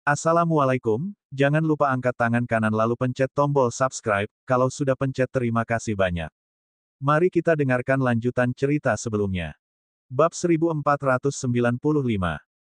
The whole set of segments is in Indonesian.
Assalamualaikum, jangan lupa angkat tangan kanan lalu pencet tombol subscribe, kalau sudah pencet terima kasih banyak. Mari kita dengarkan lanjutan cerita sebelumnya. Bab 1495.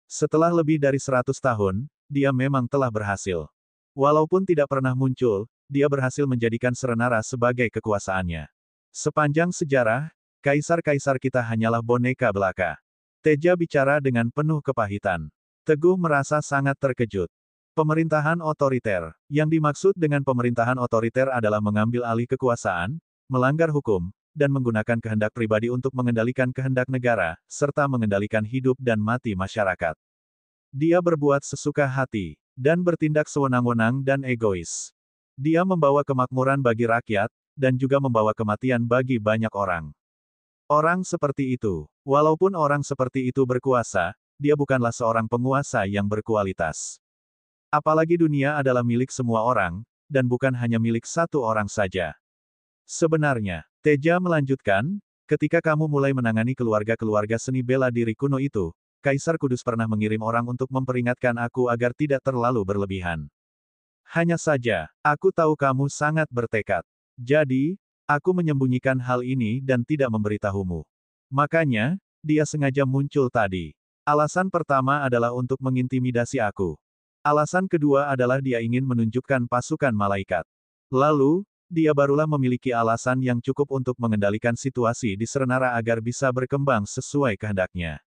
Setelah lebih dari 100 tahun, dia memang telah berhasil. Walaupun tidak pernah muncul, dia berhasil menjadikan Serenara sebagai kekuasaannya. Sepanjang sejarah, kaisar-kaisar kita hanyalah boneka belaka. Teja bicara dengan penuh kepahitan. Teguh merasa sangat terkejut. Pemerintahan otoriter. Yang dimaksud dengan pemerintahan otoriter adalah mengambil alih kekuasaan, melanggar hukum, dan menggunakan kehendak pribadi untuk mengendalikan kehendak negara, serta mengendalikan hidup dan mati masyarakat. Dia berbuat sesuka hati, dan bertindak sewenang-wenang dan egois. Dia membawa kemakmuran bagi rakyat, dan juga membawa kematian bagi banyak orang. Orang seperti itu, walaupun orang seperti itu berkuasa, dia bukanlah seorang penguasa yang berkualitas. Apalagi dunia adalah milik semua orang, dan bukan hanya milik satu orang saja. Sebenarnya, Teja melanjutkan, ketika kamu mulai menangani keluarga-keluarga seni bela diri kuno itu, Kaisar Kudus pernah mengirim orang untuk memperingatkan aku agar tidak terlalu berlebihan. Hanya saja, aku tahu kamu sangat bertekad. Jadi, aku menyembunyikan hal ini dan tidak memberitahumu. Makanya, dia sengaja muncul tadi. Alasan pertama adalah untuk mengintimidasi aku. Alasan kedua adalah dia ingin menunjukkan pasukan malaikat. Lalu, dia barulah memiliki alasan yang cukup untuk mengendalikan situasi di Serenara agar bisa berkembang sesuai kehendaknya.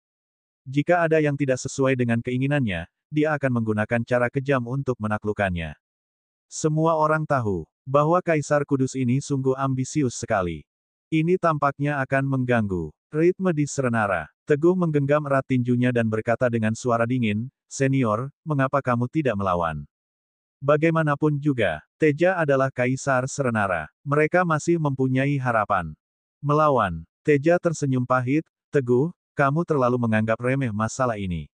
Jika ada yang tidak sesuai dengan keinginannya, dia akan menggunakan cara kejam untuk menaklukkannya. Semua orang tahu bahwa Kaisar Kudus ini sungguh ambisius sekali. Ini tampaknya akan mengganggu ritme di Serenara. Teguh menggenggam erat tinjunya dan berkata dengan suara dingin, "Senior, mengapa kamu tidak melawan?" Bagaimanapun juga, Teja adalah Kaisar Serenara. Mereka masih mempunyai harapan. Melawan. Teja tersenyum pahit, "Teguh, kamu terlalu menganggap remeh masalah ini."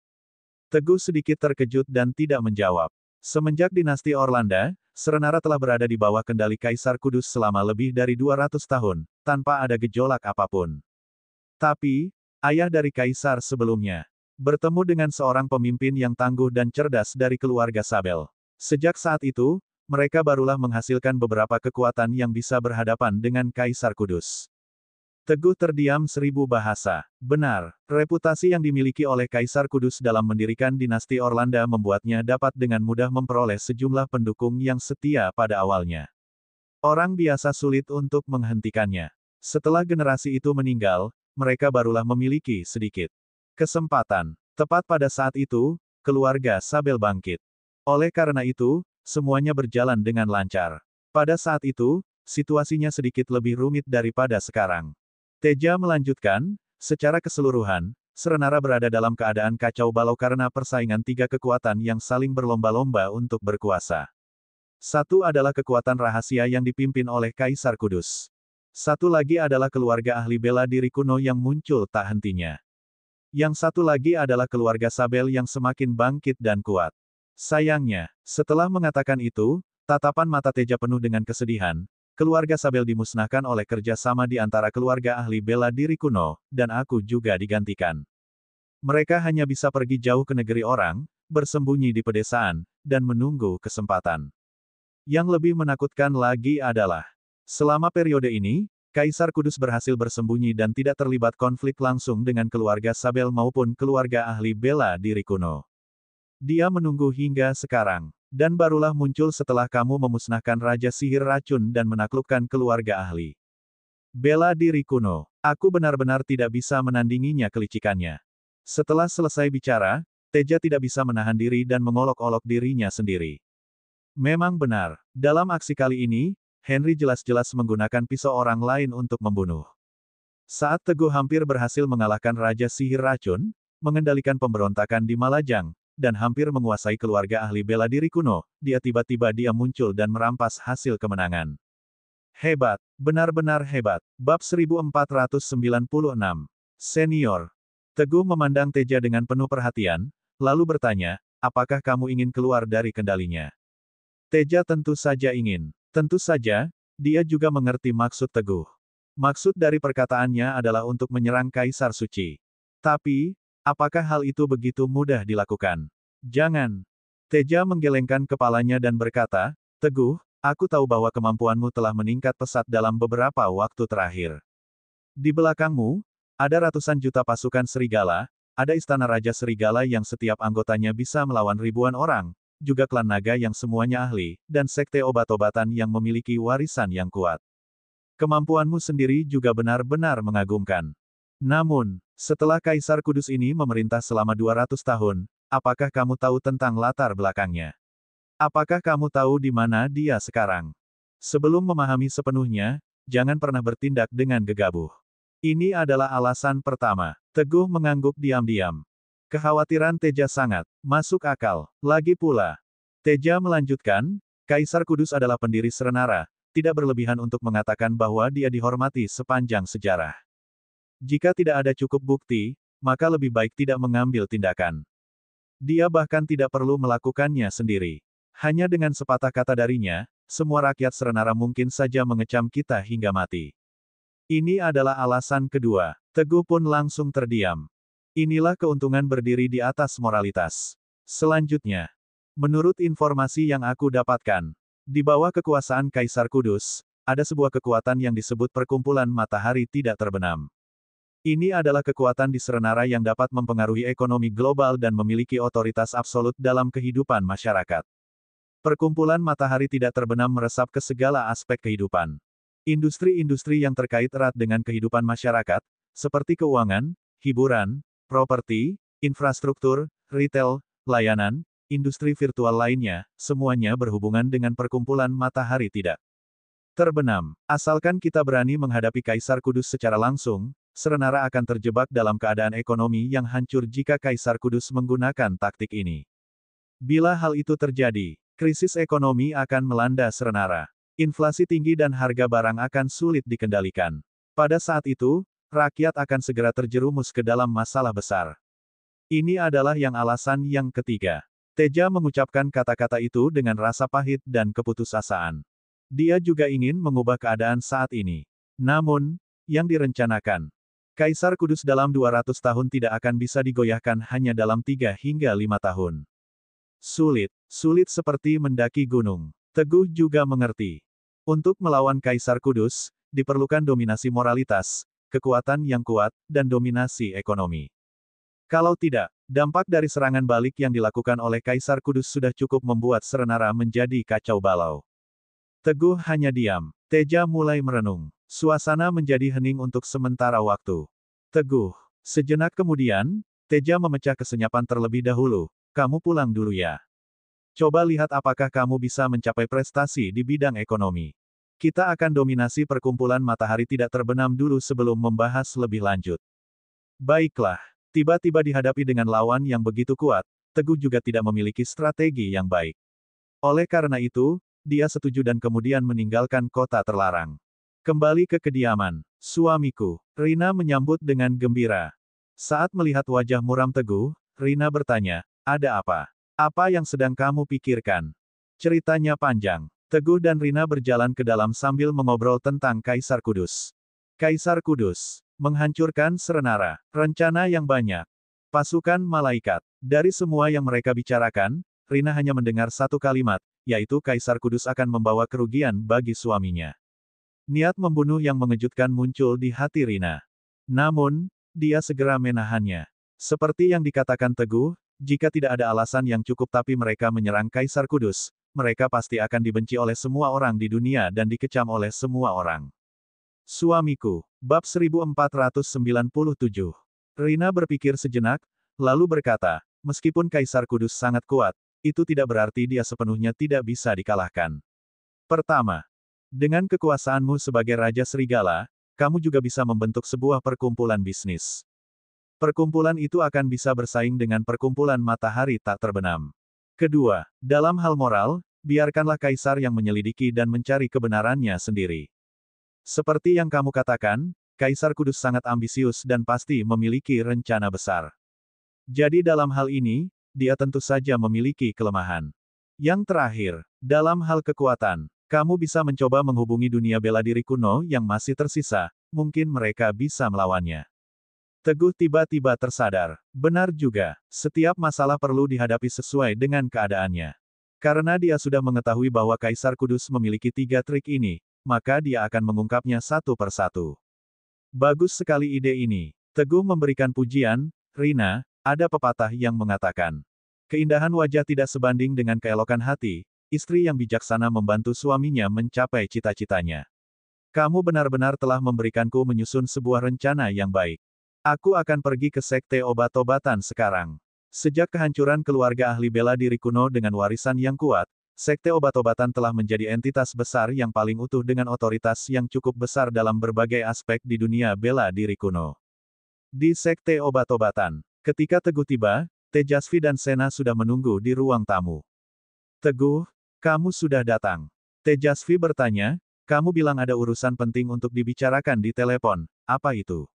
Teguh sedikit terkejut dan tidak menjawab. Semenjak dinasti Orlanda, Serenara telah berada di bawah kendali Kaisar Kudus selama lebih dari 200 tahun, tanpa ada gejolak apapun. Tapi, ayah dari kaisar sebelumnya bertemu dengan seorang pemimpin yang tangguh dan cerdas dari keluarga Sabel. Sejak saat itu, mereka barulah menghasilkan beberapa kekuatan yang bisa berhadapan dengan Kaisar Kudus. Teguh terdiam 1000 bahasa. Benar, reputasi yang dimiliki oleh Kaisar Kudus dalam mendirikan dinasti Orlanda membuatnya dapat dengan mudah memperoleh sejumlah pendukung yang setia pada awalnya. Orang biasa sulit untuk menghentikannya. Setelah generasi itu meninggal, mereka barulah memiliki sedikit kesempatan. Tepat pada saat itu, keluarga Sabel bangkit. Oleh karena itu, semuanya berjalan dengan lancar. Pada saat itu, situasinya sedikit lebih rumit daripada sekarang. Teja melanjutkan, secara keseluruhan, Serenara berada dalam keadaan kacau balau karena persaingan tiga kekuatan yang saling berlomba-lomba untuk berkuasa. Satu adalah kekuatan rahasia yang dipimpin oleh Kaisar Kudus. Satu lagi adalah keluarga ahli bela diri kuno yang muncul tak hentinya. Yang satu lagi adalah keluarga Sabel yang semakin bangkit dan kuat. Sayangnya, setelah mengatakan itu, tatapan mata Teja penuh dengan kesedihan. Keluarga Sabel dimusnahkan oleh kerja sama di antara keluarga ahli bela diri kuno, dan aku juga digantikan. Mereka hanya bisa pergi jauh ke negeri orang, bersembunyi di pedesaan, dan menunggu kesempatan. Yang lebih menakutkan lagi adalah, selama periode ini, Kaisar Kudus berhasil bersembunyi dan tidak terlibat konflik langsung dengan keluarga Sabel maupun keluarga ahli bela diri kuno. Dia menunggu hingga sekarang, dan barulah muncul setelah kamu memusnahkan Raja Sihir Racun dan menaklukkan keluarga ahli bela diri kuno. Aku benar-benar tidak bisa menandinginya kelicikannya. Setelah selesai bicara, Teja tidak bisa menahan diri dan mengolok-olok dirinya sendiri. Memang benar, dalam aksi kali ini, Henry jelas-jelas menggunakan pisau orang lain untuk membunuh. Saat Teguh hampir berhasil mengalahkan Raja Sihir Racun, mengendalikan pemberontakan di Malajang, dan hampir menguasai keluarga ahli bela diri kuno, tiba-tiba dia muncul dan merampas hasil kemenangan. Hebat, benar-benar hebat. Bab 1496. Senior. Teguh memandang Teja dengan penuh perhatian, lalu bertanya, apakah kamu ingin keluar dari kendalinya? Teja tentu saja ingin. Tentu saja, dia juga mengerti maksud Teguh. Maksud dari perkataannya adalah untuk menyerang Kaisar Suci. Tapi, apakah hal itu begitu mudah dilakukan? Jangan. Teja menggelengkan kepalanya dan berkata, "Teguh, aku tahu bahwa kemampuanmu telah meningkat pesat dalam beberapa waktu terakhir. Di belakangmu, ada ratusan juta pasukan serigala, ada istana Raja Serigala yang setiap anggotanya bisa melawan ribuan orang, juga klan naga yang semuanya ahli, dan sekte obat-obatan yang memiliki warisan yang kuat. Kemampuanmu sendiri juga benar-benar mengagumkan. Namun, setelah Kaisar Kudus ini memerintah selama 200 tahun, apakah kamu tahu tentang latar belakangnya? Apakah kamu tahu di mana dia sekarang? Sebelum memahami sepenuhnya, jangan pernah bertindak dengan gegabah. Ini adalah alasan pertama." Teguh mengangguk diam-diam. Kekhawatiran Teja sangat masuk akal. Lagi pula, Teja melanjutkan, Kaisar Kudus adalah pendiri Serenara, tidak berlebihan untuk mengatakan bahwa dia dihormati sepanjang sejarah. Jika tidak ada cukup bukti, maka lebih baik tidak mengambil tindakan. Dia bahkan tidak perlu melakukannya sendiri. Hanya dengan sepatah kata darinya, semua rakyat Serenara mungkin saja mengecam kita hingga mati. Ini adalah alasan kedua. Teguh pun langsung terdiam. Inilah keuntungan berdiri di atas moralitas. Selanjutnya, menurut informasi yang aku dapatkan, di bawah kekuasaan Kaisar Kudus, ada sebuah kekuatan yang disebut Perkumpulan Matahari Tidak Terbenam. Ini adalah kekuatan di Serenara yang dapat mempengaruhi ekonomi global dan memiliki otoritas absolut dalam kehidupan masyarakat. Perkumpulan Matahari Tidak Terbenam meresap ke segala aspek kehidupan. Industri-industri yang terkait erat dengan kehidupan masyarakat, seperti keuangan, hiburan, properti, infrastruktur, retail, layanan, industri virtual lainnya, semuanya berhubungan dengan Perkumpulan Matahari Tidak Terbenam. Asalkan kita berani menghadapi Kaisar Kudus secara langsung, Serenara akan terjebak dalam keadaan ekonomi yang hancur jika Kaisar Kudus menggunakan taktik ini. Bila hal itu terjadi, krisis ekonomi akan melanda Serenara. Inflasi tinggi dan harga barang akan sulit dikendalikan. Pada saat itu, rakyat akan segera terjerumus ke dalam masalah besar. Ini adalah alasan yang ketiga. Teja mengucapkan kata-kata itu dengan rasa pahit dan keputusasaan. Dia juga ingin mengubah keadaan saat ini. Namun, yang direncanakan, Kaisar Kudus dalam 200 tahun tidak akan bisa digoyahkan hanya dalam 3 hingga 5 tahun. Sulit seperti mendaki gunung. Teguh juga mengerti. Untuk melawan Kaisar Kudus, diperlukan dominasi moralitas, kekuatan yang kuat, dan dominasi ekonomi. Kalau tidak, dampak dari serangan balik yang dilakukan oleh Kaisar Kudus sudah cukup membuat Serenara menjadi kacau balau. Teguh hanya diam. Teja mulai merenung. Suasana menjadi hening untuk sementara waktu. Teguh. Sejenak kemudian, Teja memecah kesenyapan terlebih dahulu. "Kamu pulang dulu ya. Coba lihat apakah kamu bisa mencapai prestasi di bidang ekonomi. Kita akan dominasi Perkumpulan Matahari Tidak Terbenam dulu sebelum membahas lebih lanjut." Baiklah. Tiba-tiba dihadapi dengan lawan yang begitu kuat, Teguh juga tidak memiliki strategi yang baik. Oleh karena itu, dia setuju dan kemudian meninggalkan kota terlarang. Kembali ke kediaman. "Suamiku," Rina menyambut dengan gembira. Saat melihat wajah muram Teguh, Rina bertanya, "Ada apa? Apa yang sedang kamu pikirkan?" Ceritanya panjang. Teguh dan Rina berjalan ke dalam sambil mengobrol tentang Kaisar Kudus. Kaisar Kudus menghancurkan Serenara. Rencana yang banyak. Pasukan malaikat. Dari semua yang mereka bicarakan, Rina hanya mendengar satu kalimat, yaitu Kaisar Kudus akan membawa kerugian bagi suaminya. Niat membunuh yang mengejutkan muncul di hati Rina. Namun, dia segera menahannya. Seperti yang dikatakan Teguh, jika tidak ada alasan yang cukup tapi mereka menyerang Kaisar Kudus, mereka pasti akan dibenci oleh semua orang di dunia dan dikecam oleh semua orang. Suamiku. Bab 1497. Rina berpikir sejenak, lalu berkata, "Meskipun Kaisar Kudus sangat kuat, itu tidak berarti dia sepenuhnya tidak bisa dikalahkan. Pertama, dengan kekuasaanmu sebagai Raja Serigala, kamu juga bisa membentuk sebuah perkumpulan bisnis. Perkumpulan itu akan bisa bersaing dengan Perkumpulan Matahari Tak Terbenam. Kedua, dalam hal moral, biarkanlah Kaisar yang menyelidiki dan mencari kebenarannya sendiri. Seperti yang kamu katakan, Kaisar Kudus sangat ambisius dan pasti memiliki rencana besar. Jadi dalam hal ini, dia tentu saja memiliki kelemahan. Yang terakhir, dalam hal kekuatan, kamu bisa mencoba menghubungi dunia bela diri kuno yang masih tersisa, mungkin mereka bisa melawannya." Teguh tiba-tiba tersadar. Benar juga, setiap masalah perlu dihadapi sesuai dengan keadaannya. Karena dia sudah mengetahui bahwa Kaisar Kudus memiliki 3 trik ini, maka dia akan mengungkapnya satu persatu. Bagus sekali ide ini. Teguh memberikan pujian. Rina, ada pepatah yang mengatakan, keindahan wajah tidak sebanding dengan keelokan hati, istri yang bijaksana membantu suaminya mencapai cita-citanya. Kamu benar-benar telah memberikanku menyusun sebuah rencana yang baik. Aku akan pergi ke sekte obat-obatan sekarang. Sejak kehancuran keluarga ahli bela diri kuno dengan warisan yang kuat, sekte obat-obatan telah menjadi entitas besar yang paling utuh dengan otoritas yang cukup besar dalam berbagai aspek di dunia bela diri kuno. Di sekte obat-obatan, ketika Teguh tiba, Tejasvi dan Sena sudah menunggu di ruang tamu. Teguh, kamu sudah datang. Tejasvi bertanya, kamu bilang ada urusan penting untuk dibicarakan di telepon, apa itu?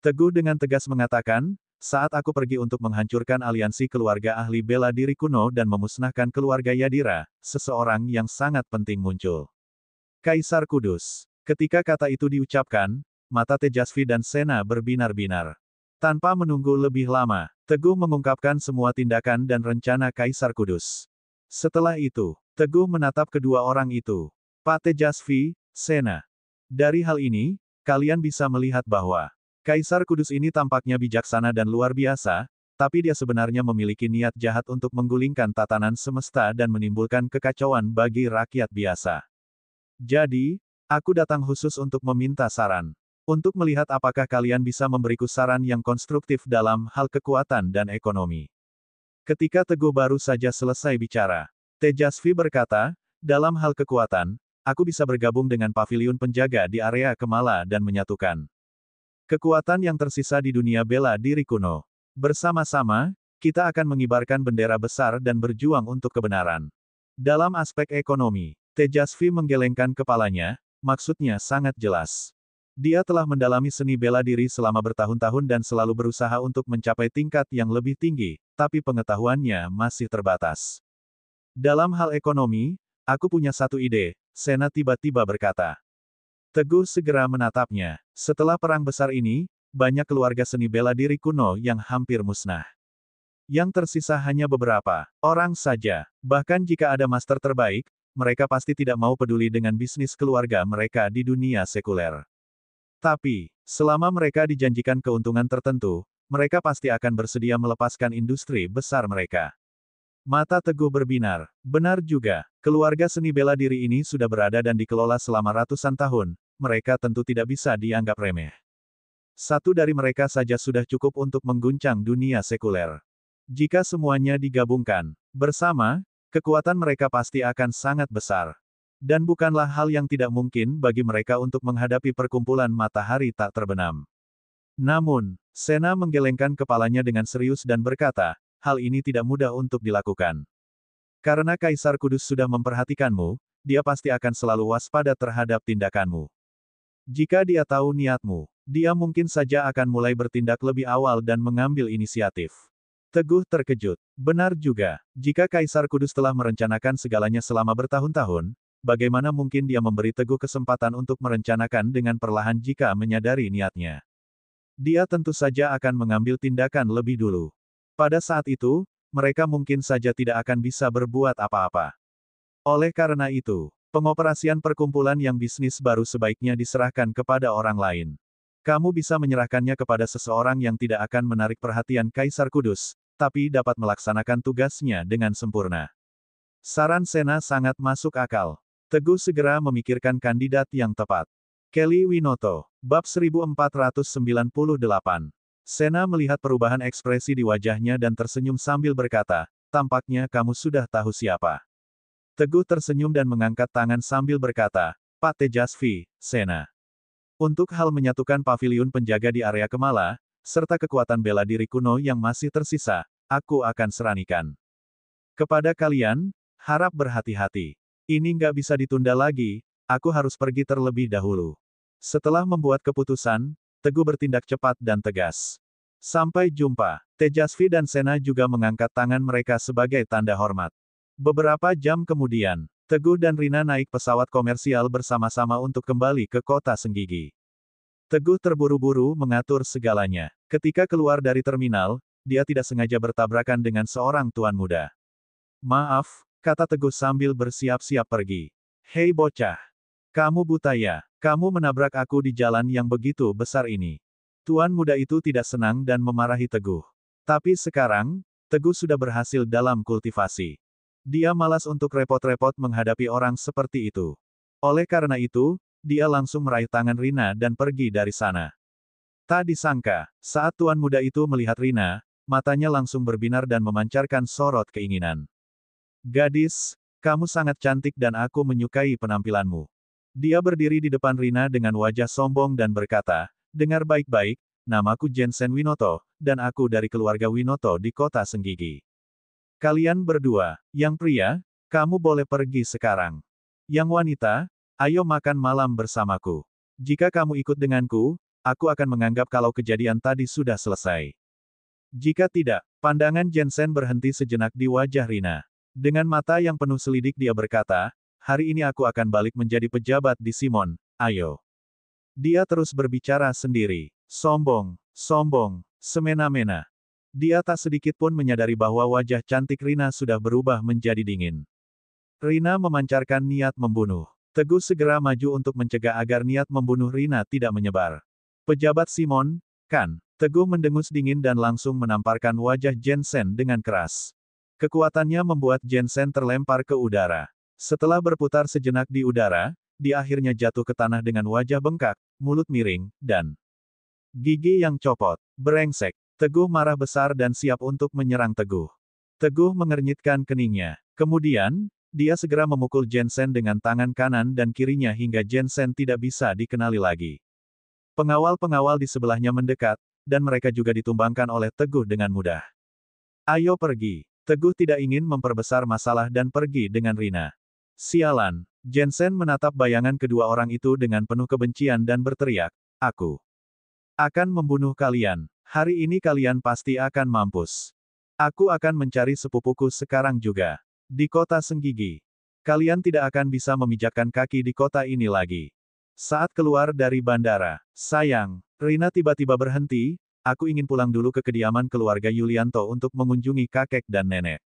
Teguh dengan tegas mengatakan, saat aku pergi untuk menghancurkan aliansi keluarga ahli bela diri kuno dan memusnahkan keluarga Yadira, seseorang yang sangat penting muncul. Kaisar Kudus. Ketika kata itu diucapkan, mata Tejasvi dan Sena berbinar-binar. Tanpa menunggu lebih lama, Teguh mengungkapkan semua tindakan dan rencana Kaisar Kudus. Setelah itu, Teguh menatap kedua orang itu. Pak Tejasvi, Sena. Dari hal ini, kalian bisa melihat bahwa Kaisar Kudus ini tampaknya bijaksana dan luar biasa, tapi dia sebenarnya memiliki niat jahat untuk menggulingkan tatanan semesta dan menimbulkan kekacauan bagi rakyat biasa. Jadi, aku datang khusus untuk meminta saran. Untuk melihat apakah kalian bisa memberiku saran yang konstruktif dalam hal kekuatan dan ekonomi. Ketika Teguh baru saja selesai bicara, Tejasvi berkata, dalam hal kekuatan, aku bisa bergabung dengan paviliun penjaga di area Kemala dan menyatukan kekuatan yang tersisa di dunia bela diri kuno. Bersama-sama, kita akan mengibarkan bendera besar dan berjuang untuk kebenaran. Dalam aspek ekonomi, Tejasvi menggelengkan kepalanya, maksudnya sangat jelas. Dia telah mendalami seni bela diri selama bertahun-tahun dan selalu berusaha untuk mencapai tingkat yang lebih tinggi, tapi pengetahuannya masih terbatas. Dalam hal ekonomi, aku punya satu ide, Sena tiba-tiba berkata. Teguh segera menatapnya. Setelah perang besar ini, banyak keluarga seni bela diri kuno yang hampir musnah. Yang tersisa hanya beberapa orang saja. Bahkan jika ada master terbaik, mereka pasti tidak mau peduli dengan bisnis keluarga mereka di dunia sekuler. Tapi, selama mereka dijanjikan keuntungan tertentu, mereka pasti akan bersedia melepaskan industri besar mereka. Mata Teguh berbinar. Benar juga, keluarga seni bela diri ini sudah berada dan dikelola selama ratusan tahun, mereka tentu tidak bisa dianggap remeh. Satu dari mereka saja sudah cukup untuk mengguncang dunia sekuler. Jika semuanya digabungkan bersama, kekuatan mereka pasti akan sangat besar. Dan bukanlah hal yang tidak mungkin bagi mereka untuk menghadapi perkumpulan matahari tak terbenam. Namun, Sena menggelengkan kepalanya dengan serius dan berkata, hal ini tidak mudah untuk dilakukan. Karena Kaisar Kudus sudah memperhatikanmu, dia pasti akan selalu waspada terhadap tindakanmu. Jika dia tahu niatmu, dia mungkin saja akan mulai bertindak lebih awal dan mengambil inisiatif. Teguh terkejut. Benar juga, jika Kaisar Kudus telah merencanakan segalanya selama bertahun-tahun, bagaimana mungkin dia memberi Teguh kesempatan untuk merencanakan dengan perlahan jika menyadari niatnya? Dia tentu saja akan mengambil tindakan lebih dulu. Pada saat itu, mereka mungkin saja tidak akan bisa berbuat apa-apa. Oleh karena itu, pengoperasian perkumpulan yang bisnis baru sebaiknya diserahkan kepada orang lain. Kamu bisa menyerahkannya kepada seseorang yang tidak akan menarik perhatian Kaisar Kudus, tapi dapat melaksanakan tugasnya dengan sempurna. Saran Sena sangat masuk akal. Teguh segera memikirkan kandidat yang tepat. Kelly Winoto, bab 1498. Sena melihat perubahan ekspresi di wajahnya dan tersenyum sambil berkata, tampaknya kamu sudah tahu siapa. Teguh tersenyum dan mengangkat tangan sambil berkata, Pak Tejasvi, Sena. Untuk hal menyatukan paviliun penjaga di area Kemala, serta kekuatan bela diri kuno yang masih tersisa, aku akan seranikan. Kepada kalian, harap berhati-hati. Ini nggak bisa ditunda lagi, aku harus pergi terlebih dahulu. Setelah membuat keputusan, Teguh bertindak cepat dan tegas. Sampai jumpa. Tejasvi dan Sena juga mengangkat tangan mereka sebagai tanda hormat. Beberapa jam kemudian, Teguh dan Rina naik pesawat komersial bersama-sama untuk kembali ke kota Senggigi. Teguh terburu-buru mengatur segalanya. Ketika keluar dari terminal, dia tidak sengaja bertabrakan dengan seorang tuan muda. Maaf, kata Teguh sambil bersiap-siap pergi. Hei bocah. Kamu buta ya? Kamu menabrak aku di jalan yang begitu besar ini. Tuan muda itu tidak senang dan memarahi Teguh. Tapi sekarang, Teguh sudah berhasil dalam kultivasi. Dia malas untuk repot-repot menghadapi orang seperti itu. Oleh karena itu, dia langsung meraih tangan Rina dan pergi dari sana. Tak disangka, saat tuan muda itu melihat Rina, matanya langsung berbinar dan memancarkan sorot keinginan. Gadis, kamu sangat cantik dan aku menyukai penampilanmu. Dia berdiri di depan Rina dengan wajah sombong dan berkata, dengar baik-baik, namaku Jensen Winoto, dan aku dari keluarga Winoto di kota Senggigi. Kalian berdua, yang pria, kamu boleh pergi sekarang. Yang wanita, ayo makan malam bersamaku. Jika kamu ikut denganku, aku akan menganggap kalau kejadian tadi sudah selesai. Jika tidak, pandangan Jensen berhenti sejenak di wajah Rina. Dengan mata yang penuh selidik dia berkata, hari ini aku akan balik menjadi pejabat di Simon, ayo. Dia terus berbicara sendiri. Sombong, sombong, semena-mena. Dia tak sedikit pun menyadari bahwa wajah cantik Rina sudah berubah menjadi dingin. Rina memancarkan niat membunuh. Teguh segera maju untuk mencegah agar niat membunuh Rina tidak menyebar. Pejabat Simon, kan? Teguh mendengus dingin dan langsung menamparkan wajah Jensen dengan keras. Kekuatannya membuat Jensen terlempar ke udara. Setelah berputar sejenak di udara, dia akhirnya jatuh ke tanah dengan wajah bengkak, mulut miring, dan gigi yang copot. Brengsek. Teguh marah besar dan siap untuk menyerang Teguh. Teguh mengernyitkan keningnya. Kemudian, dia segera memukul Jensen dengan tangan kanan dan kirinya hingga Jensen tidak bisa dikenali lagi. Pengawal-pengawal di sebelahnya mendekat, dan mereka juga ditumbangkan oleh Teguh dengan mudah. Ayo pergi. Teguh tidak ingin memperbesar masalah dan pergi dengan Rina. Sialan. Jensen menatap bayangan kedua orang itu dengan penuh kebencian dan berteriak, aku akan membunuh kalian. Hari ini kalian pasti akan mampus. Aku akan mencari sepupuku sekarang juga. Di kota Senggigi. Kalian tidak akan bisa memijakkan kaki di kota ini lagi. Saat keluar dari bandara, sayang, Rina tiba-tiba berhenti, aku ingin pulang dulu ke kediaman keluarga Yulianto untuk mengunjungi kakek dan nenek.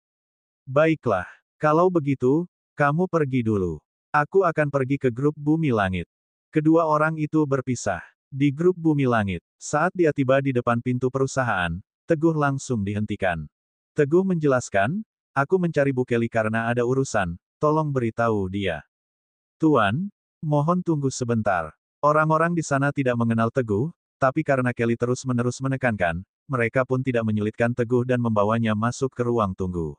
Baiklah, kalau begitu, kamu pergi dulu. Aku akan pergi ke grup Bumi Langit. Kedua orang itu berpisah. Di grup Bumi Langit, saat dia tiba di depan pintu perusahaan, Teguh langsung dihentikan. Teguh menjelaskan, aku mencari Bu Kelly karena ada urusan, tolong beritahu dia. Tuan, mohon tunggu sebentar. Orang-orang di sana tidak mengenal Teguh, tapi karena Kelly terus-menerus menekankan, mereka pun tidak menyulitkan Teguh dan membawanya masuk ke ruang tunggu.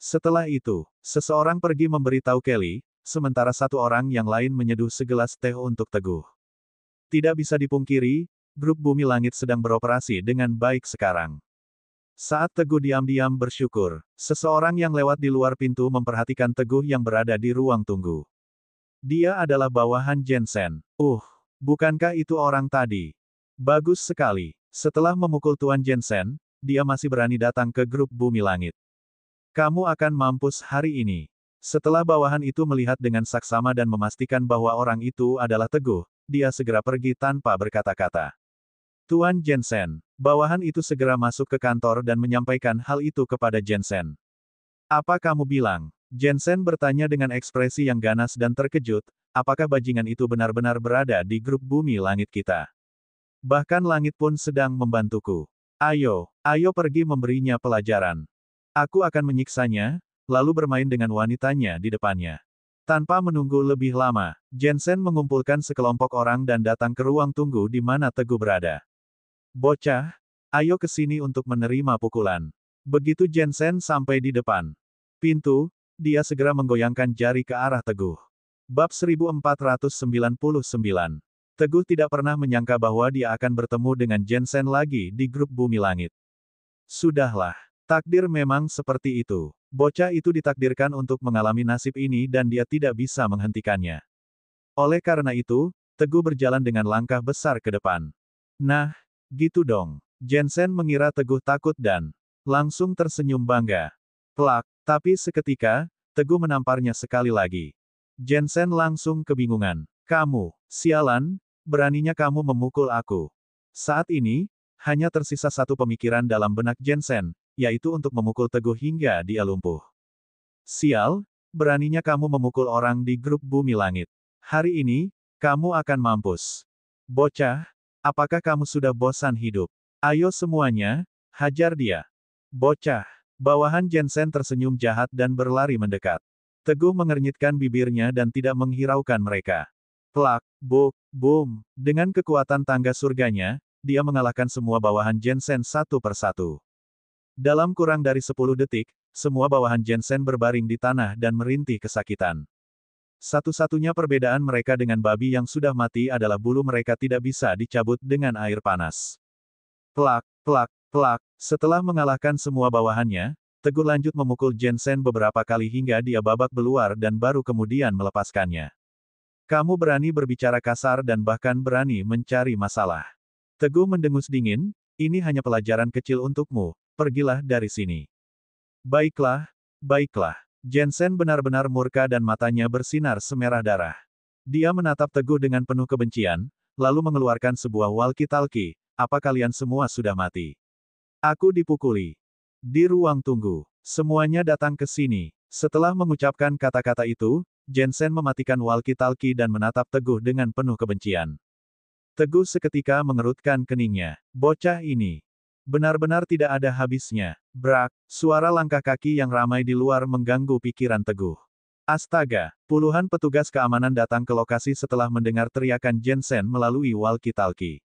Setelah itu, seseorang pergi memberitahu Kelly, sementara satu orang yang lain menyeduh segelas teh untuk Teguh. Tidak bisa dipungkiri, grup Bumi Langit sedang beroperasi dengan baik sekarang. Saat Teguh diam-diam bersyukur, seseorang yang lewat di luar pintu memperhatikan Teguh yang berada di ruang tunggu. Dia adalah bawahan Jensen. Bukankah itu orang tadi? Bagus sekali. Setelah memukul Tuan Jensen, dia masih berani datang ke grup Bumi Langit. Kamu akan mampus hari ini. Setelah bawahan itu melihat dengan saksama dan memastikan bahwa orang itu adalah Teguh, dia segera pergi tanpa berkata-kata. Tuan Jensen, bawahan itu segera masuk ke kantor dan menyampaikan hal itu kepada Jensen. Apa kamu bilang? Jensen bertanya dengan ekspresi yang ganas dan terkejut, apakah bajingan itu benar-benar berada di grup Bumi Langit kita? Bahkan langit pun sedang membantuku. Ayo pergi memberinya pelajaran. Aku akan menyiksanya, lalu bermain dengan wanitanya di depannya. Tanpa menunggu lebih lama, Jensen mengumpulkan sekelompok orang dan datang ke ruang tunggu di mana Teguh berada. Bocah, ayo ke sini untuk menerima pukulan. Begitu Jensen sampai di depan pintu, dia segera menggoyangkan jari ke arah Teguh. Bab 1499. Teguh tidak pernah menyangka bahwa dia akan bertemu dengan Jensen lagi di grup Bumi Langit. Sudahlah, takdir memang seperti itu. Bocah itu ditakdirkan untuk mengalami nasib ini dan dia tidak bisa menghentikannya. Oleh karena itu, Teguh berjalan dengan langkah besar ke depan. Nah, gitu dong. Jensen mengira Teguh takut dan langsung tersenyum bangga. Plak, tapi seketika, Teguh menamparnya sekali lagi. Jensen langsung kebingungan. Kamu, sialan, beraninya kamu memukul aku. Saat ini, hanya tersisa satu pemikiran dalam benak Jensen, yaitu untuk memukul Teguh hingga dia lumpuh. Sial, beraninya kamu memukul orang di grup Bumi Langit. Hari ini, kamu akan mampus. Bocah, apakah kamu sudah bosan hidup? Ayo semuanya, hajar dia. Bocah. Bawahan Jensen tersenyum jahat dan berlari mendekat. Teguh mengernyitkan bibirnya dan tidak menghiraukan mereka. Plak, buk, boom. Dengan kekuatan tangga surganya, dia mengalahkan semua bawahan Jensen satu persatu. Dalam kurang dari 10 detik, semua bawahan Jensen berbaring di tanah dan merintih kesakitan. Satu-satunya perbedaan mereka dengan babi yang sudah mati adalah bulu mereka tidak bisa dicabut dengan air panas. Plak, plak, plak. Setelah mengalahkan semua bawahannya, Teguh lanjut memukul Jensen beberapa kali hingga dia babak belur dan baru kemudian melepaskannya. Kamu berani berbicara kasar dan bahkan berani mencari masalah. Teguh mendengus dingin, ini hanya pelajaran kecil untukmu, pergilah dari sini. Baiklah, baiklah. Jensen benar-benar murka dan matanya bersinar semerah darah. Dia menatap Teguh dengan penuh kebencian, lalu mengeluarkan sebuah walkie-talkie, apa kalian semua sudah mati? Aku dipukuli. Di ruang tunggu. Semuanya datang ke sini. Setelah mengucapkan kata-kata itu, Jensen mematikan walkie-talkie dan menatap Teguh dengan penuh kebencian. Teguh seketika mengerutkan keningnya. Bocah ini. Benar-benar tidak ada habisnya. Brak, suara langkah kaki yang ramai di luar mengganggu pikiran Teguh. Astaga, puluhan petugas keamanan datang ke lokasi setelah mendengar teriakan Jensen melalui walkie-talkie.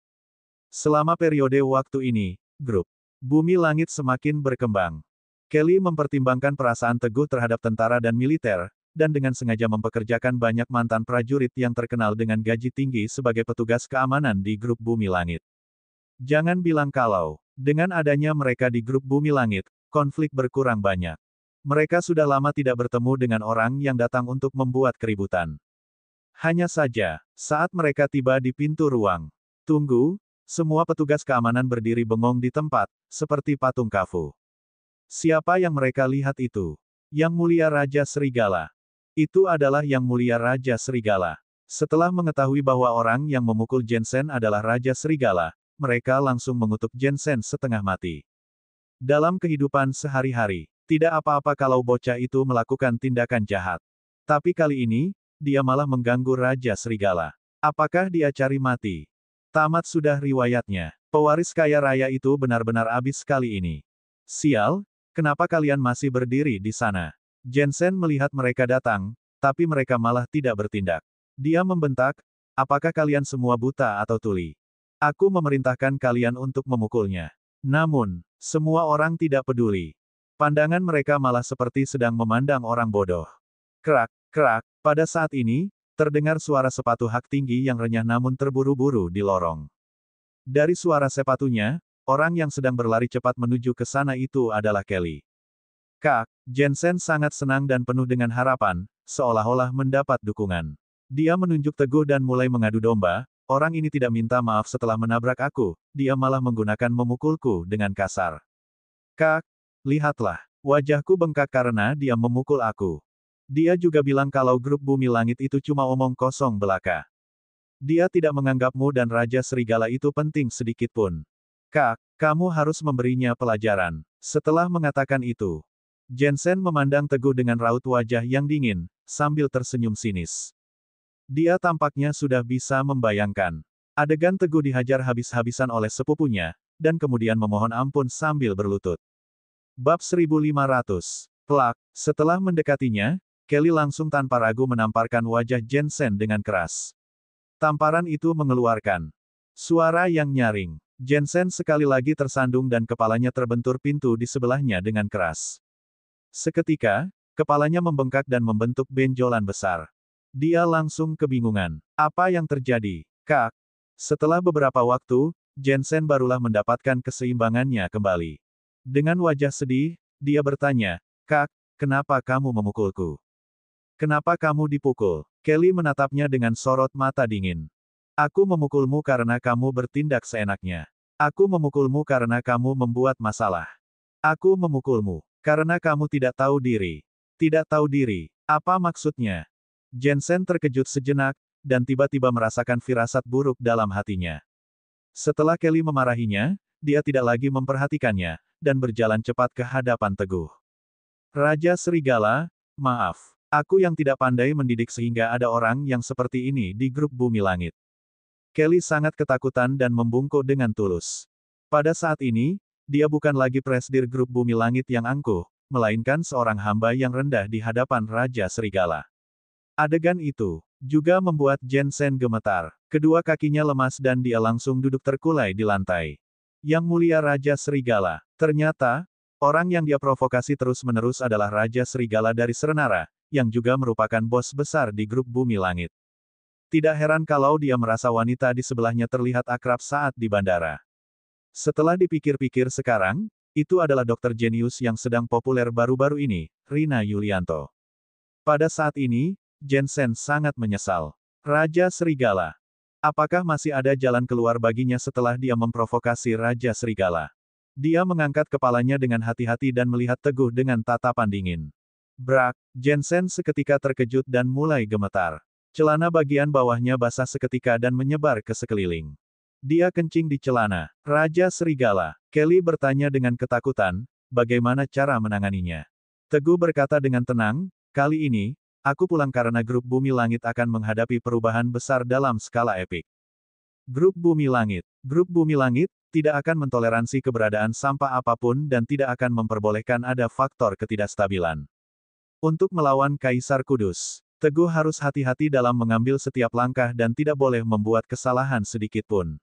Selama periode waktu ini, grup Bumi Langit semakin berkembang. Kelly mempertimbangkan perasaan Teguh terhadap tentara dan militer, dan dengan sengaja mempekerjakan banyak mantan prajurit yang terkenal dengan gaji tinggi sebagai petugas keamanan di grup Bumi Langit. Jangan bilang kalau, dengan adanya mereka di grup Bumi Langit, konflik berkurang banyak. Mereka sudah lama tidak bertemu dengan orang yang datang untuk membuat keributan. Hanya saja, saat mereka tiba di pintu ruang, tunggu, semua petugas keamanan berdiri bengong di tempat, seperti patung kafu. Siapa yang mereka lihat itu? Yang Mulia Raja Serigala. Itu adalah Yang Mulia Raja Serigala. Setelah mengetahui bahwa orang yang memukul Jensen adalah Raja Serigala, mereka langsung mengutuk Jensen setengah mati. Dalam kehidupan sehari-hari, tidak apa-apa kalau bocah itu melakukan tindakan jahat. Tapi kali ini, dia malah mengganggu Raja Serigala. Apakah dia cari mati? Tamat sudah riwayatnya. Pewaris kaya raya itu benar-benar abis kali ini. Sial, kenapa kalian masih berdiri di sana? Jensen melihat mereka datang, tapi mereka malah tidak bertindak. Dia membentak, apakah kalian semua buta atau tuli? Aku memerintahkan kalian untuk memukulnya. Namun, semua orang tidak peduli. Pandangan mereka malah seperti sedang memandang orang bodoh. Krak, krak, pada saat ini, terdengar suara sepatu hak tinggi yang renyah namun terburu-buru di lorong. Dari suara sepatunya, orang yang sedang berlari cepat menuju ke sana itu adalah Kelly. Kak, Jensen sangat senang dan penuh dengan harapan, seolah-olah mendapat dukungan. Dia menunjuk Teguh dan mulai mengadu domba, orang ini tidak minta maaf setelah menabrak aku, dia malah menggunakan memukulku dengan kasar. Kak, lihatlah, wajahku bengkak karena dia memukul aku. Dia juga bilang kalau grup Bumi Langit itu cuma omong kosong belaka. Dia tidak menganggapmu dan Raja Serigala itu penting sedikit pun. Kak, kamu harus memberinya pelajaran. Setelah mengatakan itu, Jensen memandang Teguh dengan raut wajah yang dingin, sambil tersenyum sinis. Dia tampaknya sudah bisa membayangkan. Adegan Teguh dihajar habis-habisan oleh sepupunya, dan kemudian memohon ampun sambil berlutut. Bab 1500. Plak, setelah mendekatinya, Kelly langsung tanpa ragu menamparkan wajah Jensen dengan keras. Tamparan itu mengeluarkan suara yang nyaring. Jensen sekali lagi tersandung dan kepalanya terbentur pintu di sebelahnya dengan keras. Seketika, kepalanya membengkak dan membentuk benjolan besar. Dia langsung kebingungan. Apa yang terjadi? Kak. Setelah beberapa waktu, Jensen barulah mendapatkan keseimbangannya kembali. Dengan wajah sedih, dia bertanya, Kak, kenapa kamu memukulku? Kenapa kamu dipukul? Kelly menatapnya dengan sorot mata dingin. Aku memukulmu karena kamu bertindak seenaknya. Aku memukulmu karena kamu membuat masalah. Aku memukulmu karena kamu tidak tahu diri. Tidak tahu diri. Apa maksudnya? Jensen terkejut sejenak, dan tiba-tiba merasakan firasat buruk dalam hatinya. Setelah Kelly memarahinya, dia tidak lagi memperhatikannya, dan berjalan cepat ke hadapan Teguh. Raja Serigala, maaf. Aku yang tidak pandai mendidik sehingga ada orang yang seperti ini di grup Bumi Langit. Kelly sangat ketakutan dan membungkuk dengan tulus. Pada saat ini, dia bukan lagi presidir grup Bumi Langit yang angkuh, melainkan seorang hamba yang rendah di hadapan Raja Serigala. Adegan itu juga membuat Jensen gemetar. Kedua kakinya lemas dan dia langsung duduk terkulai di lantai. Yang mulia Raja Serigala. Ternyata, orang yang dia provokasi terus-menerus adalah Raja Serigala dari Serenara, yang juga merupakan bos besar di grup Bumi Langit. Tidak heran kalau dia merasa wanita di sebelahnya terlihat akrab saat di bandara. Setelah dipikir-pikir sekarang, itu adalah dokter jenius yang sedang populer baru-baru ini, Rina Yulianto. Pada saat ini, Jensen sangat menyesal. Raja Serigala. Apakah masih ada jalan keluar baginya setelah dia memprovokasi Raja Serigala? Dia mengangkat kepalanya dengan hati-hati dan melihat Teguh dengan tatapan dingin. Brak, Jensen seketika terkejut dan mulai gemetar. Celana bagian bawahnya basah seketika dan menyebar ke sekeliling. Dia kencing di celana. Raja Serigala. Kelly bertanya dengan ketakutan, bagaimana cara menanganinya? Teguh berkata dengan tenang, kali ini, aku pulang karena grup Bumi Langit akan menghadapi perubahan besar dalam skala epik. Grup Bumi Langit. Grup Bumi Langit tidak akan mentoleransi keberadaan sampah apapun dan tidak akan memperbolehkan ada faktor ketidakstabilan. Untuk melawan Kaisar Kudus, Teguh harus hati-hati dalam mengambil setiap langkah dan tidak boleh membuat kesalahan sedikit pun.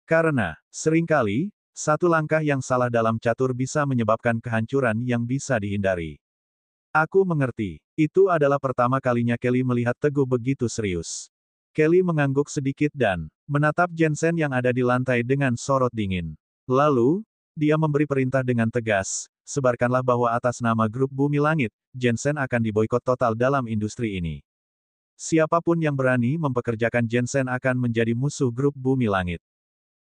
Karena, seringkali, satu langkah yang salah dalam catur bisa menyebabkan kehancuran yang bisa dihindari. Aku mengerti. Itu adalah pertama kalinya Kelly melihat Teguh begitu serius. Kelly mengangguk sedikit dan menatap Jensen yang ada di lantai dengan sorot dingin. Lalu, dia memberi perintah dengan tegas, sebarkanlah bahwa atas nama grup Bumi Langit, Jensen akan diboikot total dalam industri ini. Siapapun yang berani mempekerjakan Jensen akan menjadi musuh grup Bumi Langit.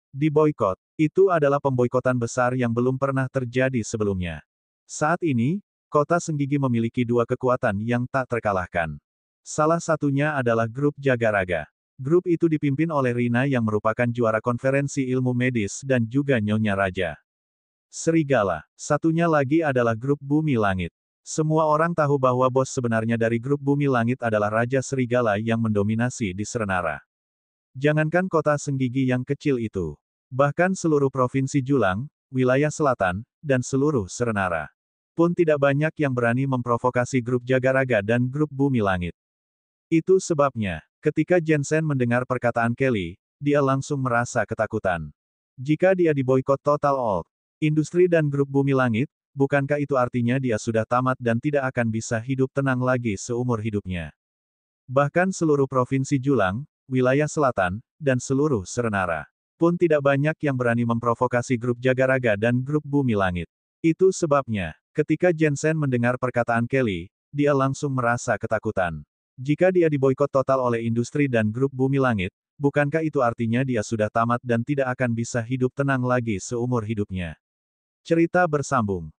Diboikot, itu adalah pemboikotan besar yang belum pernah terjadi sebelumnya. Saat ini, Kota Senggigi memiliki dua kekuatan yang tak terkalahkan. Salah satunya adalah grup Jagaraga. Grup itu dipimpin oleh Rina yang merupakan juara konferensi ilmu medis dan juga Nyonya Raja Serigala. Satunya lagi adalah grup Bumi Langit. Semua orang tahu bahwa bos sebenarnya dari grup Bumi Langit adalah Raja Serigala yang mendominasi di Serenara. Jangankan kota Senggigi yang kecil itu. Bahkan seluruh provinsi Julang, wilayah selatan, dan seluruh Serenara pun tidak banyak yang berani memprovokasi grup Jagaraga dan grup Bumi Langit. Itu sebabnya, ketika Jensen mendengar perkataan Kelly, dia langsung merasa ketakutan. Jika dia diboikot total all industri dan grup Bumi Langit, bukankah itu artinya dia sudah tamat dan tidak akan bisa hidup tenang lagi seumur hidupnya? Bahkan seluruh provinsi Julang, wilayah selatan, dan seluruh Serenara pun tidak banyak yang berani memprovokasi grup Jagaraga dan grup Bumi Langit. Itu sebabnya, ketika Jensen mendengar perkataan Kelly, dia langsung merasa ketakutan. Jika dia diboikot total oleh industri dan grup Bumi Langit, bukankah itu artinya dia sudah tamat dan tidak akan bisa hidup tenang lagi seumur hidupnya? Cerita bersambung.